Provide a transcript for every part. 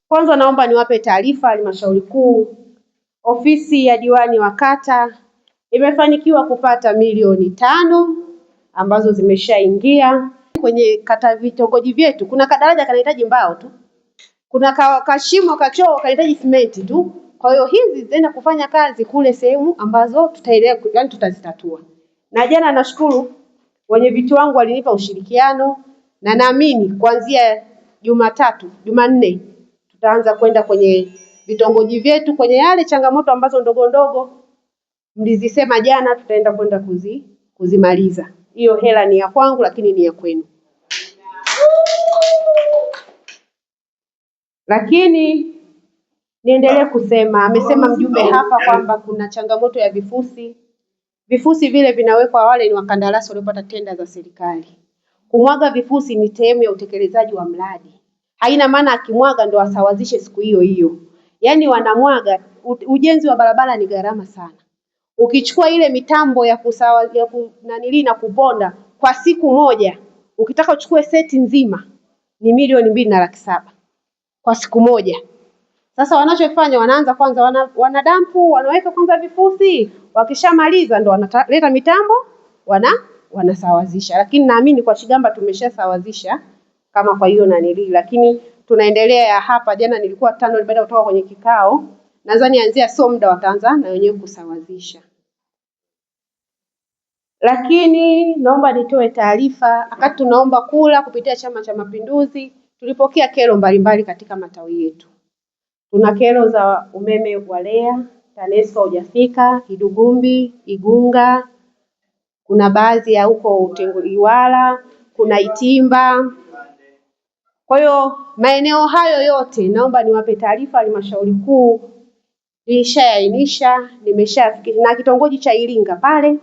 Kwanza naomba niwape taarifa Halmashauri Kuu, ofisi ya diwani wa kata imefanikiwa kupata milioni 5 ambazo zimeshaingia kwenye kata. Vitongoji vyetu kuna kadaraja kanahitaji mbao tu, kuna kashimo kachoo kanahitaji simenti tu. Kwa hiyo hizi zitaenda kufanya kazi kule sehemu ambazo tutaelewa, yani tutazitatua. Na jana nashukuru wenye viti wangu walinipa ushirikiano, na naamini kuanzia Jumanne tutaanza kwenda kwenye vitongoji vyetu kwenye yale changamoto ambazo ndogo ndogo mlizisema jana, tutaenda kwenda kuzimaliza. Hiyo hela ni ya kwangu, lakini ni ya kwenu. Lakini niendelee kusema, amesema mjumbe hapa kwamba kuna changamoto ya vifusi. Vifusi vile vinawekwa, wale ni wakandarasi waliopata tenda za serikali. Kumwaga vifusi ni sehemu ya utekelezaji wa mradi. Haina maana akimwaga ndo asawazishe siku hiyo hiyo. Yaani wanamwaga. Ujenzi wa barabara ni gharama sana. Ukichukua ile mitambo ya na kuponda kwa siku moja, ukitaka uchukue seti nzima ni milioni 2.7 kwa siku moja. Sasa wanachofanya, wanaanza kwanza wanadampu, wanaweka kwanza vifusi, wakishamaliza ndo wanaleta mitambo, wanasawazisha. Lakini naamini kwa Shigamba tumeshasawazisha kama kwa hiyo lakini tunaendelea hapa. Jana nilikuwa TANROADS baada kutoka kwenye kikao, nadhani anzia muda wataanza na wenyewe kusawazisha. Lakini naomba nitoe taarifa, wakati tunaomba kula kupitia Chama cha Mapinduzi, tulipokea kero mbalimbali katika matawi yetu. Kuna kero za umeme wa REA, TANESCO hujafika, Idugumbi, Igunga, kuna baadhi ya huko Iwala, kuna Itimba. Kwa hiyo maeneo hayo yote naomba niwape taarifa. Halmashauri Kuu ilishaainisha, nimeshafikiri, na kitongoji cha Iringa pale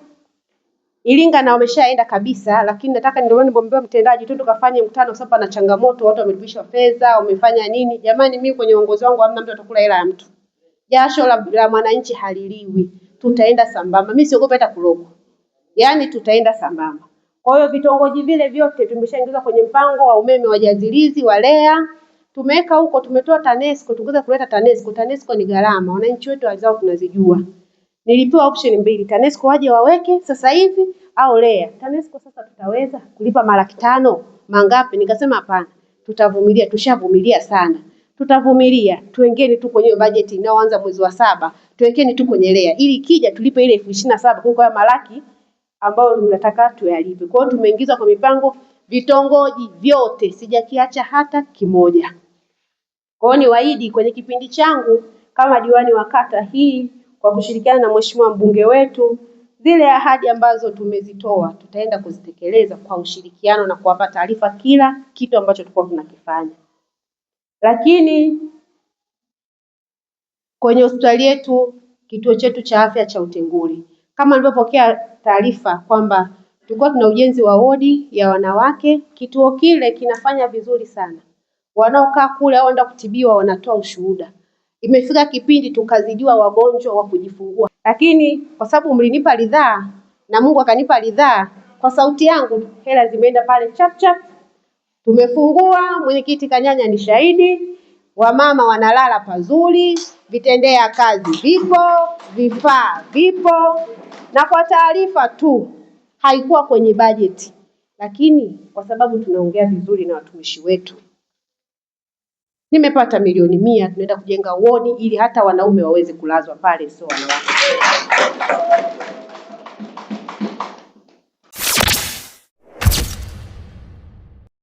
Iringa na wameshaenda kabisa, lakini nataka ndio niombe mtendaji tu tukafanye mkutano sababu na changamoto, watu wamerudisha fedha, wamefanya nini. Jamani, mimi kwenye uongozi wangu hamna mtu atakula hela ya mtu. Jasho la mwananchi haliliwi. Tutaenda sambamba. Mimi siogopa hata kulogwa. Yaani tutaenda sambamba. Kwa hiyo vitongoji vile vyote tumeshaingiza kwenye mpango wa umeme wa jazilizi wa REA. Tumeweka huko, tumetoa TANESCO, tungeweza kuleta TANESCO. TANESCO ni gharama. Wananchi wetu walizao tunazijua. Nilipewa option mbili, TANESCO waje waweke sasa hivi au REA. TANESCO sasa tutaweza kulipa mara 5 mangapi? Nikasema hapana, tutavumilia, tushavumilia sana. Tutavumilia, tuengeni tu kwenye bajeti inayoanza mwezi wa 7, tuwekeni tu kwenye REA ili kija tulipe ile 27,000 kwa malaki ambayo tunataka tuyalipe. Kwa hiyo tumeingiza kwa mipango vitongoji vyote, sijakiacha hata kimoja. Kwa hiyo niwaahidi kwenye kipindi changu kama diwani wa kata hii, kwa kushirikiana na mheshimiwa mbunge wetu, zile ahadi ambazo tumezitoa tutaenda kuzitekeleza kwa ushirikiano na kuwapa taarifa kila kitu ambacho tulikuwa tunakifanya. Lakini kwenye hospitali yetu, kituo chetu cha afya cha Utenguli, kama nilipopokea taarifa kwamba tulikuwa tuna ujenzi wa wodi ya wanawake, kituo kile kinafanya vizuri sana. Wanaokaa kule au wanaenda kutibiwa wanatoa ushuhuda. Imefika kipindi tukazidiwa wagonjwa wa kujifungua, lakini kwa sababu mlinipa ridhaa na Mungu akanipa ridhaa, kwa sauti yangu hela zimeenda pale chap chap, tumefungua. Mwenyekiti Kanyanya ni shahidi, wamama wanalala pazuri, vitendea kazi vipo, vifaa vipo. Na kwa taarifa tu, haikuwa kwenye bajeti, lakini kwa sababu tunaongea vizuri na watumishi wetu, nimepata milioni 100, tunaenda kujenga wodi ili hata wanaume waweze kulazwa pale, sio wanawake.